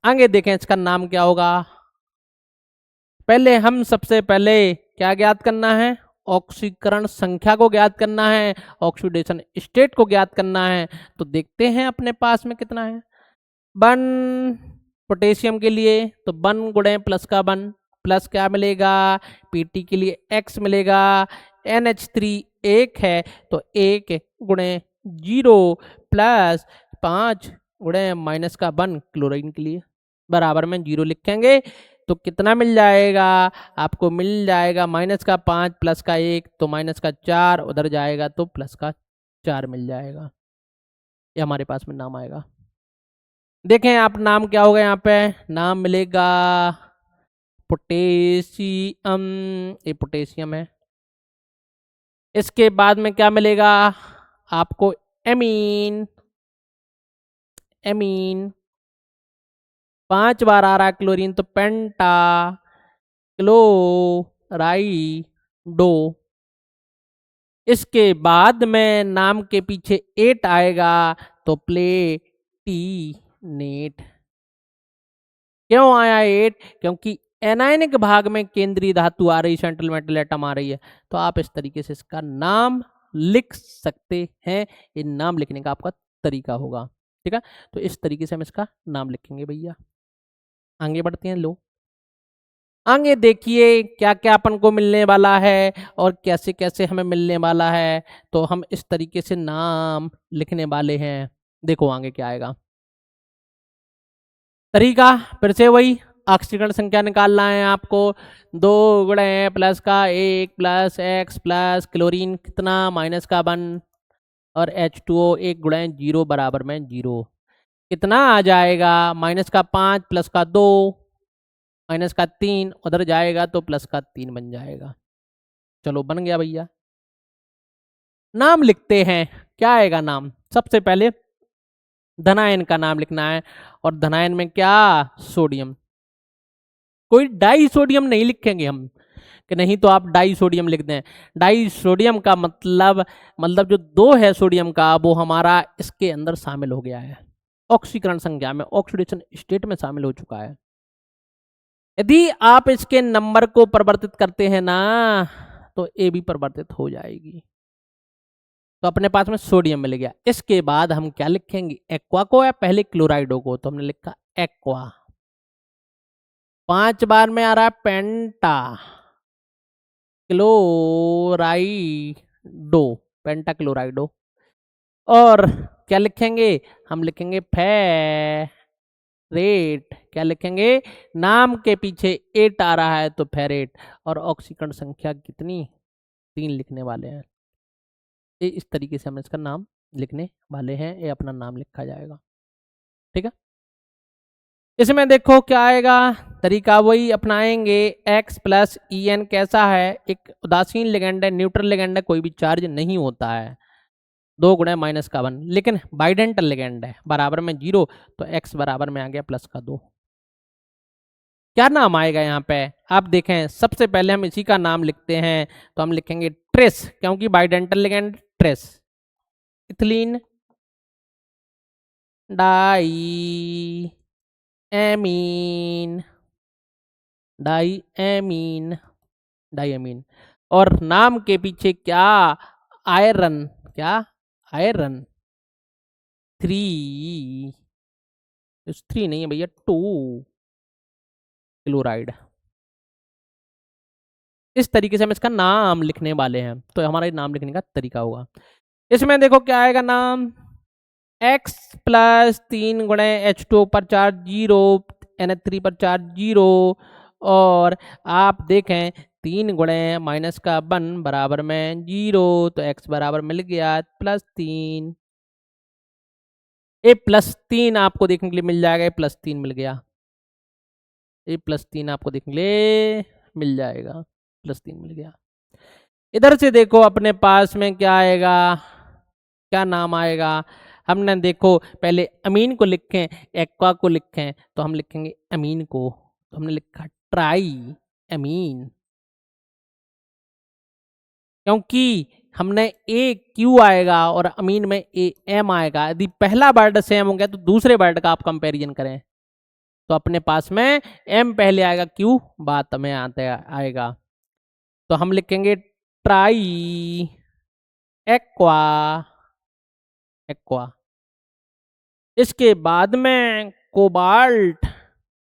आगे देखें इसका नाम क्या होगा। पहले हम सबसे पहले क्या ज्ञात करना है, ऑक्सीकरण संख्या को ज्ञात करना है, ऑक्सीडेशन स्टेट को ज्ञात करना है। तो देखते हैं अपने पास में कितना है। 1 पोटेशियम के लिए तो 1 गुणे प्लस का 1 प्लस क्या मिलेगा, पीटी के लिए x मिलेगा, NH3 1 है तो 1 गुणे 0 प्लस 5 गुणे माइनस का 1 क्लोरीन के लिए बराबर में 0 लिखेंगे तो कितना मिल जाएगा आपको, मिल जाएगा माइनस का 5 प्लस का 1 तो माइनस का 4, उधर जाएगा तो प्लस का 4 मिल जाएगा। ये हमारे पास में नाम आएगा। देखें आप नाम क्या होगा, यहाँ पे नाम मिलेगा पोटेशियम, ये पोटेशियम है। इसके बाद में क्या मिलेगा आपको, एमीन, एमीन 5 बार आ रहा है क्लोरीन तो पेंटा क्लोराइडो। इसके बाद में नाम के पीछे 8 आएगा तो प्लेटिनेट। क्यों आया 8, क्योंकि एनायनिक भाग में केंद्रीय धातु आ रही, सेंट्रल मेटल एटम आ रही है। तो आप इस तरीके से इसका नाम लिख सकते हैं, ये नाम लिखने का आपका तरीका होगा। ठीक है, तो इस तरीके से हम इसका नाम लिखेंगे भैया। आगे बढ़ते हैं, लो आगे देखिए क्या क्या अपन को मिलने वाला है और कैसे कैसे हमें मिलने वाला है। तो हम इस तरीके से नाम लिखने वाले हैं। देखो आगे क्या आएगा तरीका, फिर से वही ऑक्सीकरण संख्या निकालना है आपको। 2 गुणे प्लस का 1 प्लस एक्स प्लस क्लोरीन कितना माइनस का 1 और H2O 1 गुणे 0 बराबर में 0 कितना आ जाएगा, माइनस का 5 प्लस का 2 माइनस का 3, उधर जाएगा तो प्लस का 3 बन जाएगा। चलो बन गया भैया। नाम लिखते हैं, क्या आएगा नाम, सबसे पहले धनायन का नाम लिखना है। और धनायन में क्या, सोडियम। कोई डाई सोडियम नहीं लिखेंगे हम कि नहीं तो आप डाई सोडियम लिख दें। डाई सोडियम का मतलब जो 2 है सोडियम का वो हमारा इसके अंदर शामिल हो गया है, ऑक्सीकरण संख्या में, ऑक्सीडेशन स्टेट में शामिल हो चुका है। यदि आप इसके नंबर को परिवर्तित करते हैं ना तो ए भी परिवर्तित हो जाएगी। तो अपने पास में सोडियम मिल गया। इसके बाद हम क्या लिखेंगे, एक्वा को या पहले क्लोराइडो को, तो हमने लिखा एक्वा। 5 बार में आ रहा है पेंटा क्लोराइडो, पेंटा क्लोराइडो। और क्या लिखेंगे, हम लिखेंगे फेरेट। क्या लिखेंगे, नाम के पीछे 8 आ रहा है तो फेरेट। और ऑक्सीकरण संख्या कितनी, 3 लिखने वाले हैं। ये इस तरीके से हम इसका नाम लिखने वाले हैं, ये अपना नाम लिखा जाएगा। ठीक है, इसमें देखो क्या आएगा, तरीका वही अपनाएंगे। X प्लस EN कैसा है, एक उदासीन लिगेंड है, न्यूट्रल लिगेंड है, कोई भी चार्ज नहीं होता है। 2 गुणे माइनस का 1, लेकिन बाइडेंटल लिगेंड है, बराबर में 0 तो X बराबर में आ गया प्लस का 2। क्या नाम आएगा यहाँ पे, आप देखें सबसे पहले हम इसी का नाम लिखते हैं तो हम लिखेंगे ट्रेस, क्योंकि bidentate ligand tris. Ethylene die amine, die amine, diamine. और नाम के पीछे क्या, आयरन, क्या आयरन 3, 3 नहीं है भैया 2 क्लोराइड। इस तरीके से हम इसका नाम लिखने वाले हैं, तो हमारा नाम लिखने का तरीका होगा। इसमें देखो क्या आएगा नाम, x प्लस 3 गुणे H2O पर चार्ज 0, NH3 पर चार्ज 0। और आप देखें 3 गुणे माइनस का 1 बराबर में 0 तो x बराबर मिल गया प्लस 3। ये प्लस 3 आपको देखने के लिए मिल जाएगा, ये प्लस 3 मिल गया, ये प्लस 3 आपको देखने के लिए मिल जाएगा, प्लस 3 मिल गया। इधर से देखो अपने पास में क्या आएगा, क्या नाम आएगा, हमने देखो पहले अमीन को लिखें, एक्वा को लिखें, तो हम लिखेंगे अमीन को, तो हमने लिखा ट्राई अमीन, क्योंकि हमने ए क्यू आएगा और अमीन में ए एम आएगा। यदि पहला वर्ड सेम हो गया तो दूसरे वर्ड का आप कंपैरिजन करें, तो अपने पास में एम पहले आएगा, क्यू बाद में आते आएगा। तो हम लिखेंगे ट्राई एक्वा, एक्वा। इसके बाद में कोबाल्ट,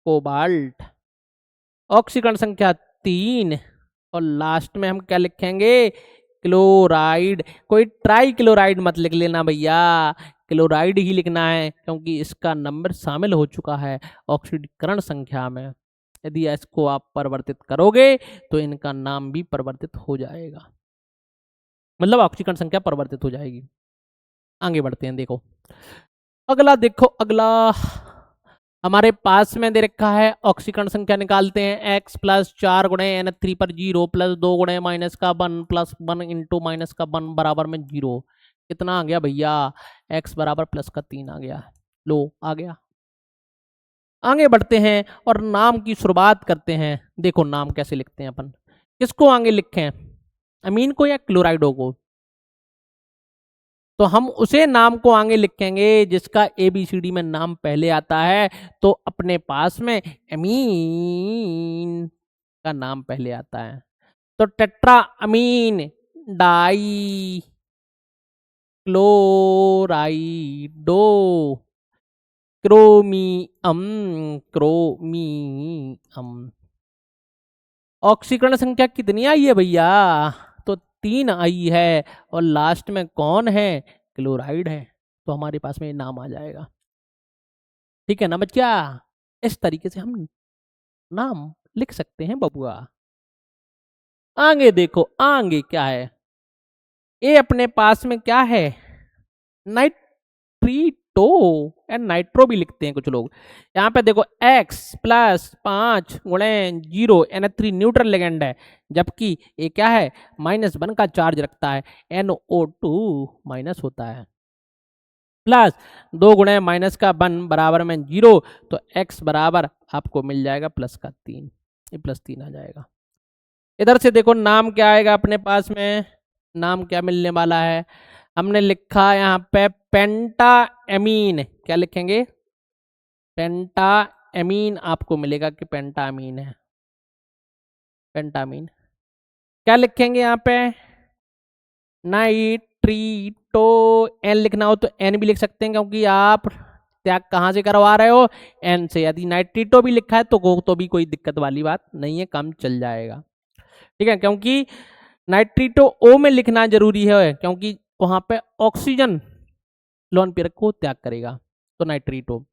कोबाल्ट, ऑक्सीकरण संख्या 3, और लास्ट में हम क्या लिखेंगे, क्लोराइड। कोई ट्राई क्लोराइड मत लिख लेना भैया, क्लोराइड ही लिखना है, क्योंकि इसका नंबर शामिल हो चुका है ऑक्सीकरण संख्या में। यदि इसको आप परिवर्तित करोगे तो इनका नाम भी परिवर्तित हो जाएगा, मतलब ऑक्सीकरण संख्या परिवर्तित हो जाएगी। आगे बढ़ते हैं, देखो अगला, देखो अगला हमारे पास में दे रखा है, ऑक्सीकरण संख्या निकालते हैं। एक्स प्लस 4 गुणे NH3 पर 0 प्लस 2 गुणे माइनस का 1 प्लस 1 इंटू माइनस का 1 बराबर में 0। कितना आ गया भैया, एक्स बराबर प्लस का 3 आ गया। लो आ गया। आगे बढ़ते हैं और नाम की शुरुआत करते हैं। देखो नाम कैसे लिखते हैं अपन, किसको आगे लिखें, अमीन को या क्लोराइडो को? तो हम उसे नाम को आगे लिखेंगे जिसका ABCD में नाम पहले आता है। तो अपने पास में अमीन का नाम पहले आता है, तो tetra amine die क्लोराइडो chromium, chromium. ऑक्सीकरण संख्या कितनी आई है भैया, तो 3 आई है, और लास्ट में कौन है, क्लोराइड है। तो हमारे पास में ये नाम आ जाएगा। ठीक है ना बच्चा, इस तरीके से हम नाम लिख सकते हैं बबुआ। आगे देखो, आगे क्या है, ये अपने पास में क्या है, नाइट्रीटो, या नाइट्रो भी लिखते हैं कुछ लोग। यहाँ पे देखो x प्लस 5 गुणे 0, NH3 न्यूट्रल लिगेंड है, जबकि ये क्या है, -1 का चार्ज रखता है, NO2 माइनस होता है, प्लस 2 गुणे माइनस का 1 बराबर में 0, तो x बराबर आपको मिल जाएगा +3, ये +3 आ जाएगा। इधर से देखो नाम क्या आएगा अपने पास में, नाम क्या मिलने वाला है, हमने लिखा यहाँ पे पेंटा एमीन। क्या लिखेंगे, पेंटा एमीन आपको मिलेगा कि पेंटा अमीन है, पेंटामीन। क्या लिखेंगे यहाँ पे, नाइट्रीटो, एन लिखना हो तो एन भी लिख सकते हैं, क्योंकि आप त्याग कहाँ से करवा रहे हो, एन से। यदि नाइट्रीटो भी लिखा है तो भी कोई दिक्कत वाली बात नहीं है, काम चल जाएगा। ठीक है, क्योंकि नाइट्रीटो ओ में लिखना जरूरी है, क्योंकि वहां पे ऑक्सीजन लोन पे को त्याग करेगा, तो नाइट्रीटो।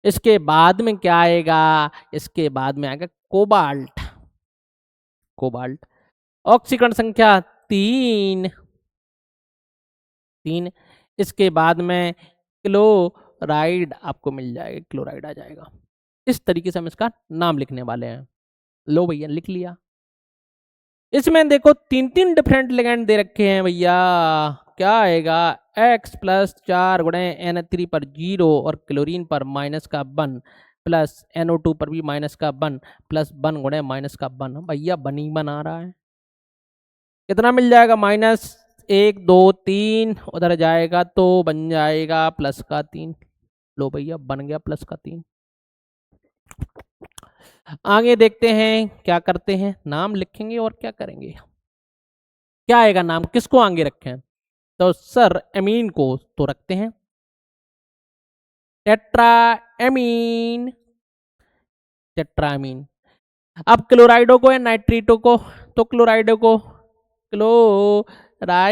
इसके बाद में क्या आएगा, इसके बाद में आएगा कोबाल्ट, कोबाल्ट, ऑक्सीकरण संख्या 3, 3। इसके बाद में क्लोराइड आपको मिल जाएगा, क्लोराइड आ जाएगा। इस तरीके से हम इसका नाम लिखने वाले हैं। लो भैया लिख लिया। इसमें देखो 3 डिफरेंट लिगेंड दे रखे हैं भैया। क्या आएगा, x प्लस 4 गुणे NH3 पर 0 और क्लोरीन पर -1 प्लस NO2 पर भी -1 प्लस 1 गुणे -1। भैया बनी बना रहा है, कितना मिल जाएगा, -1 2 3, उधर जाएगा तो बन जाएगा +3। लो भैया बन गया +3। आगे देखते हैं क्या करते हैं, नाम लिखेंगे और क्या करेंगे। क्या आएगा नाम, किसको आगे रखें, तो सर एमीन को तो रखते हैं टेट्रा एमीन, टेट्रा एमीन। अब क्लोराइडो को या नाइट्रीटो को, तो क्लोराइडो को क्लोराइडो,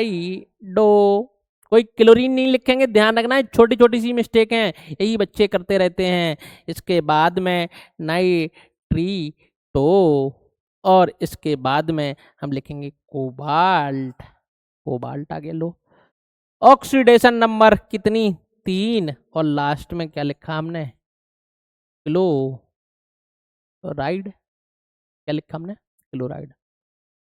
कोई क्लोरीन नहीं लिखेंगे, ध्यान रखना है, छोटी छोटी सी मिस्टेक हैं, यही बच्चे करते रहते हैं। इसके बाद में नाइट्रीटो, और इसके बाद में हम लिखेंगे कोबाल्ट, कोबाल्ट आ गया। लो ऑक्सीडेशन नंबर कितनी, 3, और लास्ट में क्या लिखा हमने, क्लोराइड। क्या लिखा हमने, क्लोराइड।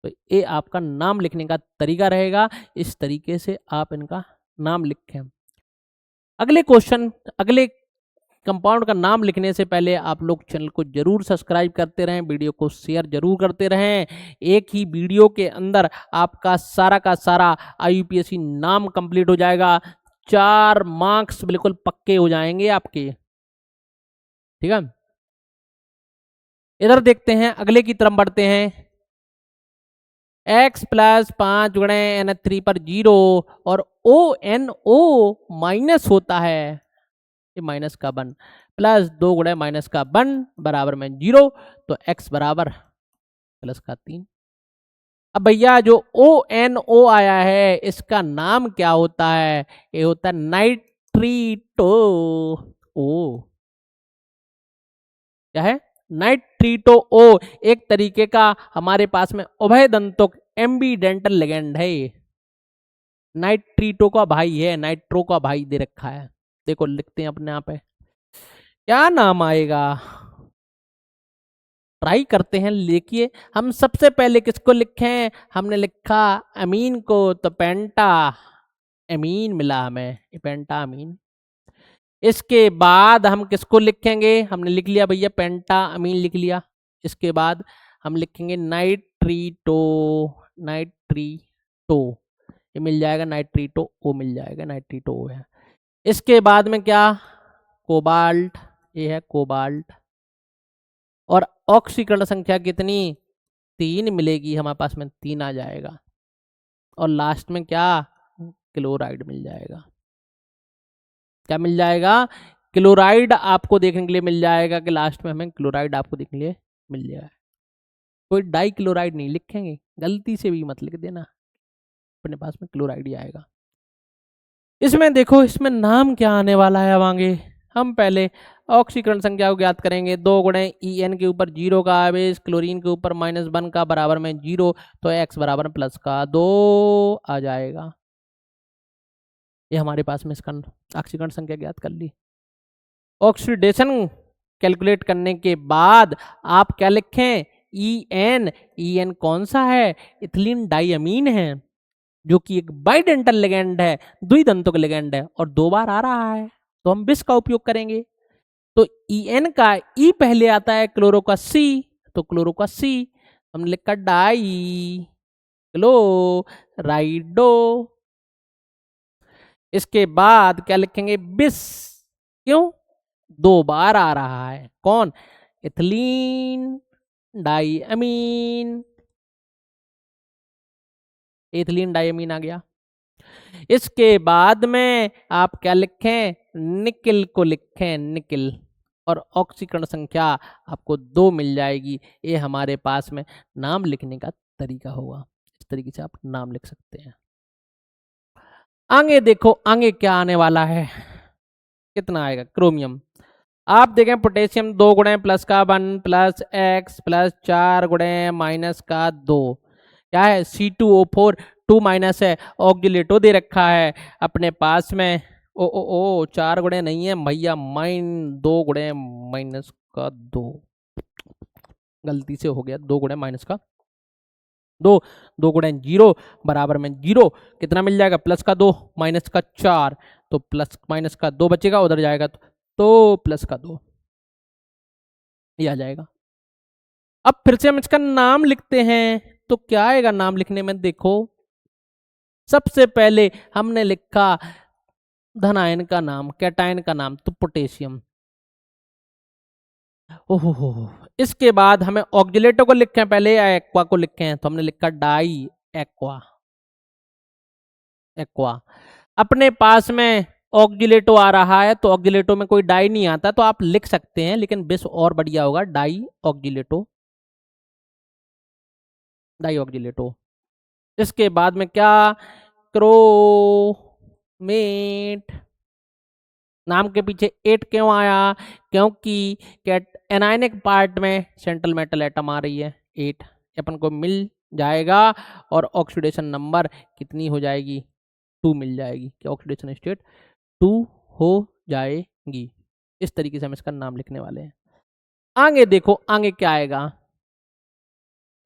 तो ये आपका नाम लिखने का तरीका रहेगा, इस तरीके से आप इनका नाम लिखें। अगले क्वेश्चन, अगले कंपाउंड का नाम लिखने से पहले आप लोग चैनल को जरूर सब्सक्राइब करते रहें, वीडियो को शेयर जरूर करते रहें। एक ही वीडियो के अंदर आपका सारा का सारा IUPAC नाम कंप्लीट हो जाएगा, 4 मार्क्स बिल्कुल पक्के हो जाएंगे आपके, ठीक है। इधर देखते हैं, अगले की तरफ बढ़ते हैं। x प्लस 5 गुणे NH3 पर 0 और ONO माइनस होता है, ये माइनस का 1 प्लस 2 गुणे माइनस का 1 बराबर में 0, तो x बराबर प्लस का 3। अब भैया जो ONO आया है इसका नाम क्या होता है, ये होता है नाइट्रीटो ओ, क्या है, नाइट्रीटो ओ, एक तरीके का हमारे पास में उभय दंतुक एम्बीडेंटल लिगेंड है, नाइट्रीटो का भाई है, नाइट्रो का भाई दे रखा है। देखो लिखते हैं अपने यहाँ पे क्या नाम आएगा, ट्राई करते हैं। लिखिए, हम सबसे पहले किसको लिखें, हमने लिखा अमीन को, तो पेंटा अमीन मिला हमें, पेंटा अमीन। इसके बाद हम किसको लिखेंगे, हमने लिख लिया भैया पेंटा अमीन लिख लिया। इसके बाद हम लिखेंगे नाइट्रीटो, नाइट्रीटो ये मिल जाएगा, नाइट्रीटो ओ मिल जाएगा, नाइट्रीटो ओ है। इसके बाद में क्या, कोबाल्ट, ये है कोबाल्ट। और ऑक्सीकरण संख्या कितनी, 3 मिलेगी हमारे पास में, 3 आ जाएगा। और लास्ट में क्या, क्लोराइड मिल जाएगा। क्या मिल जाएगा, क्लोराइड आपको देखने के लिए मिल जाएगा, कि लास्ट में हमें क्लोराइड आपको देखने के लिए मिल जाएगा। कोई डाई क्लोराइड नहीं लिखेंगे, गलती से भी मत लिख देना, अपने पास में क्लोराइड ही आएगा। इसमें देखो, इसमें नाम क्या आने वाला है अब आगे, हम पहले ऑक्सीकरण संख्या को ज्ञात करेंगे। 2 गुणे EN के ऊपर 0 का आवेश, क्लोरीन के ऊपर -1 का बराबर में 0, तो x बराबर प्लस का 2 आ जाएगा। ये हमारे पास में इसका ऑक्सीकरण संख्या ज्ञात कर ली। ऑक्सीडेशन कैलकुलेट करने के बाद आप क्या लिखें, EN कौन सा है, इथिलीन डाइअमीन है, जो कि एक बाइडेंटल लिगेंड है, द्विदंतुक लिगेंड है, और 2 बार आ रहा है, तो हम बिस का उपयोग करेंगे। तो EN का E पहले आता है, क्लोरो का C, तो क्लोरो का C हमने लिखा डाई क्लोराइडो। इसके बाद क्या लिखेंगे, बिस, क्यों, 2 बार आ रहा है, कौन, इथिलीन डाइअमीन, इथिलीन डाइअमीन आ गया। इसके बाद में आप क्या लिखें, निकिल को लिखें, निकिल, और ऑक्सीकरण संख्या आपको 2 मिल जाएगी। ये हमारे पास में नाम लिखने का तरीका होगा, इस तरीके से आप नाम लिख सकते हैं। आगे देखो, आगे क्या आने वाला है, कितना आएगा, क्रोमियम। आप देखें, पोटेशियम 2 गुणे प्लस का 1 प्लस x प्लस 4 गुणे माइनस का 2, क्या है, C2O4, 2 माइनस है, ऑक्जिलेटो दे रखा है अपने पास में, ओ 4 गुणे नहीं है भैया, 2 गुणे माइनस का 2, गलती से हो गया, 2 गुणे माइनस का 2, 2 गुणे 0 बराबर में 0, कितना मिल जाएगा, प्लस का 2 माइनस का 4, तो प्लस माइनस का 2 बचेगा, उधर जाएगा तो प्लस का 2, ये आ जाएगा। अब फिर से हम इसका नाम लिखते हैं, तो क्या आएगा नाम लिखने में, देखो सबसे पहले हमने लिखा धनायन का नाम, कैटायन का नाम, तो पोटेशियम। ओहो, इसके बाद हमें ऑक्जिलेटो को लिखे हैं पहले या एक्वा को लिखे हैं, तो हमने लिखा डाई एक्वा, एक्वा। अपने पास में ऑक्जिलेटो आ रहा है, तो ऑक्जिलेटो में कोई डाई नहीं आता, तो आप लिख सकते हैं, लेकिन बिस और बढ़िया होगा, डाई ऑक्जिलेटो, डाई ऑक्जिलेटो। इसके बाद में क्या, क्रोमेट, नाम के पीछे 8 क्यों आया, क्योंकि एनायनिक पार्ट में सेंट्रल मेटल एटम आ रही है 8, अपन को मिल जाएगा, और ऑक्सीडेशन नंबर कितनी हो जाएगी, 2 मिल जाएगी, कि ऑक्सीडेशन स्टेट 2 हो जाएगी। इस तरीके से हम इसका नाम लिखने वाले हैं। आगे देखो, आगे क्या आएगा,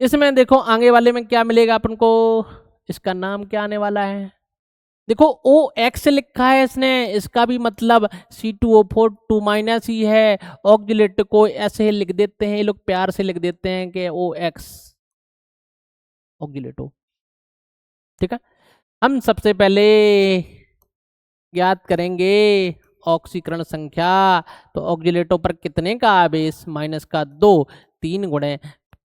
इसमें देखो आगे वाले में क्या मिलेगा अपन को, इसका नाम क्या आने वाला है, देखो OX लिखा है इसने, इसका भी मतलब C2O4 2- ही है। ऑक्जिलेट को ऐसे ही लिख देते हैं ये लोग, प्यार से लिख देते हैं कि OX ऑक्जिलेटो। ठीक है, हम सबसे पहले ज्ञात करेंगे ऑक्सीकरण संख्या। तो ऑक्जिलेटो पर कितने का आवेश, माइनस का 2, 3 गुणे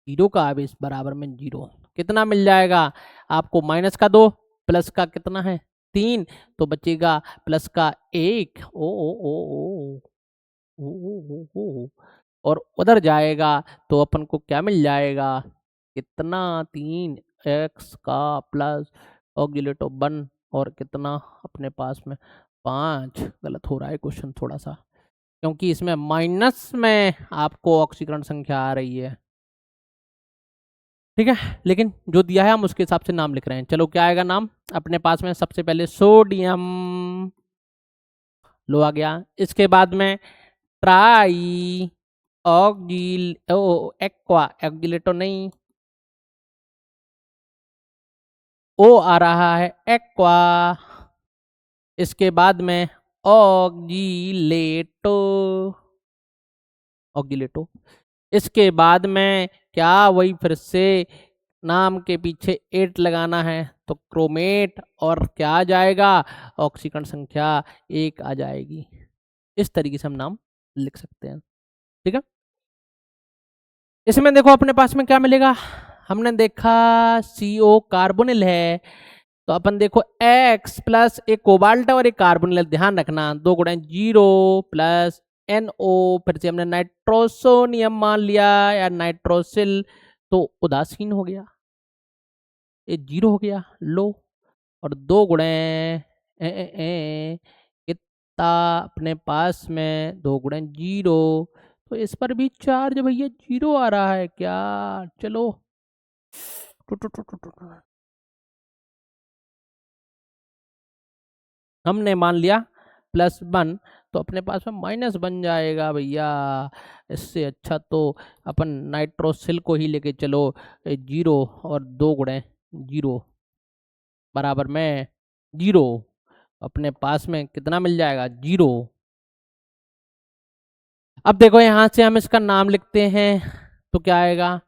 0 का आवेश बराबर में 0। कितना मिल जाएगा आपको, माइनस का 2 प्लस का कितना है 3, तो बचेगा प्लस का 1। ओ और उधर जाएगा तो अपन को क्या मिल जाएगा, कितना 3x का प्लस ऑक्जिलेटो 1 और कितना अपने पास में 5। गलत हो रहा है क्वेश्चन थोड़ा सा, क्योंकि इसमें माइनस में आपको ऑक्सीकरण संख्या आ रही है। ठीक है, लेकिन जो दिया है हम उसके हिसाब से नाम लिख रहे हैं। चलो क्या आएगा नाम अपने पास में, सबसे पहले सोडियम लो आ गया, इसके बाद में ट्राई ऑक्जिल एक्वा ऑक्जिलेटो नहीं, ओ आ रहा है एक्वा, इसके बाद में ऑक्जिलेटो ऑक्जिलेटो, इसके बाद में क्या वही फिर से नाम के पीछे 8 लगाना है तो क्रोमेट, और क्या आ जाएगा ऑक्सीकरण संख्या 1 आ जाएगी। इस तरीके से हम नाम लिख सकते हैं। ठीक है, इसमें देखो अपने पास में क्या मिलेगा, हमने देखा CO कार्बोनिल है, तो अपन देखो X प्लस एक कोबाल्ट और एक कार्बोनिल, ध्यान रखना 2 गुणे 0 प्लस NO, फिर से हमने नाइट्रोसोनियम मान लिया या नाइट्रोसिल, तो उदासीन हो गया, ये 0 हो गया लो, और 2 गुणे कितना अपने पास में 2 गुणे 0, तो इस पर भी चार्ज भैया 0 आ रहा है क्या। चलो हमने मान लिया +1, तो अपने पास में माइनस बन जाएगा भैया। इससे अच्छा तो अपन नाइट्रोसिल को ही लेके चलो, 0 और 2 गुणे 0 बराबर में 0, अपने पास में कितना मिल जाएगा 0। अब देखो यहाँ से हम इसका नाम लिखते हैं तो क्या आएगा।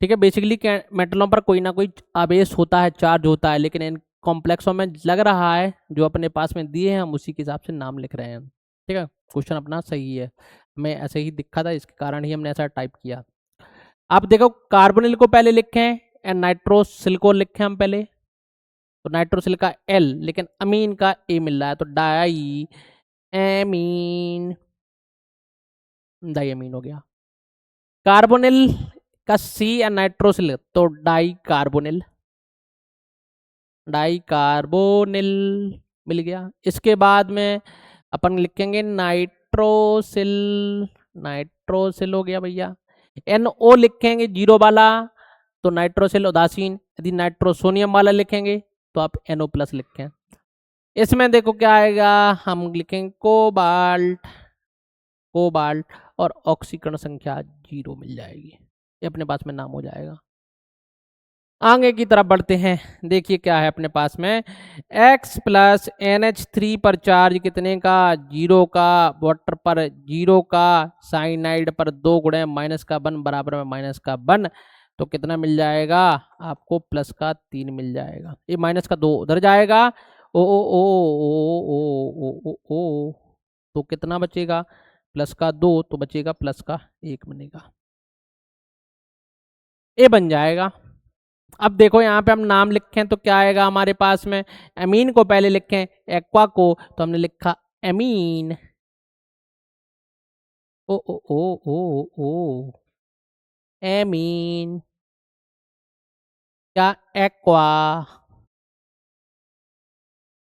ठीक है, बेसिकली मेटलों पर कोई ना कोई आवेश होता है, चार्ज होता है, लेकिन इन कॉम्प्लेक्सों में लग रहा है जो अपने पास में दिए हैं हम उसी के हिसाब से नाम लिख रहे हैं। ठीक है, क्वेश्चन अपना सही है, हमें ऐसे ही दिखा था, इसके कारण ही हमने ऐसा टाइप किया। आप देखो कार्बोनिल को पहले लिखें एंड नाइट्रोसिल को लिखें हम पहले, तो नाइट्रोसिल का L, लेकिन अमीन का A मिल रहा है, तो डाई एमीन, डाई अमीन हो गया। कार्बोनिल का C या नाइट्रोसिल, तो डाई कार्बोनिल, डाई कार्बोनिल मिल गया। इसके बाद में अपन लिखेंगे नाइट्रोसिल, नाइट्रोसिल हो गया भैया। NO लिखेंगे 0 वाला तो नाइट्रोसिल उदासीन, यदि नाइट्रोसोनियम वाला लिखेंगे तो आप NO+ लिखें। इसमें देखो क्या आएगा, हम लिखेंगे कोबाल्ट, कोबाल्ट और ऑक्सीकरण संख्या 0 मिल जाएगी, ये अपने पास में नाम हो जाएगा। आगे की तरफ बढ़ते हैं, देखिए क्या है अपने पास में, X प्लस NH3 पर चार्ज कितने का 0 का, वाटर पर 0 का, साइनाइड पर 2 गुणे माइनस का 1 बराबर में माइनस का 1, तो कितना मिल जाएगा आपको प्लस का 3 मिल जाएगा, ये माइनस का 2 उधर जाएगा, ओ तो कितना बचेगा प्लस का 2, तो बचेगा प्लस का 1 बनेगा, ये बन जाएगा। अब देखो यहाँ पे हम नाम लिखें तो क्या आएगा हमारे पास में, एमीन को पहले लिखें एक्वा को, तो हमने लिखा एमीन, ओ एमीन, क्या एक्वा,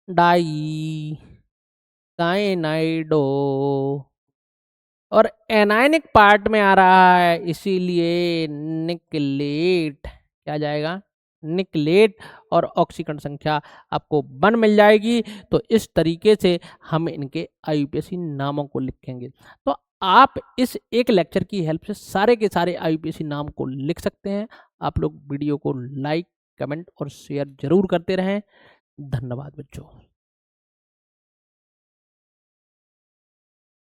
डाई साइनाइडो, और एनायनिक पार्ट में आ रहा है इसीलिए निकलेट, क्या जाएगा निकलेट, और ऑक्सीकरण संख्या आपको 1 मिल जाएगी। तो इस तरीके से हम इनके IUPAC नामों को लिखेंगे। तो आप इस एक लेक्चर की हेल्प से सारे के सारे IUPAC नाम को लिख सकते हैं। आप लोग वीडियो को लाइक, कमेंट और शेयर जरूर करते रहें। धन्यवाद बच्चों।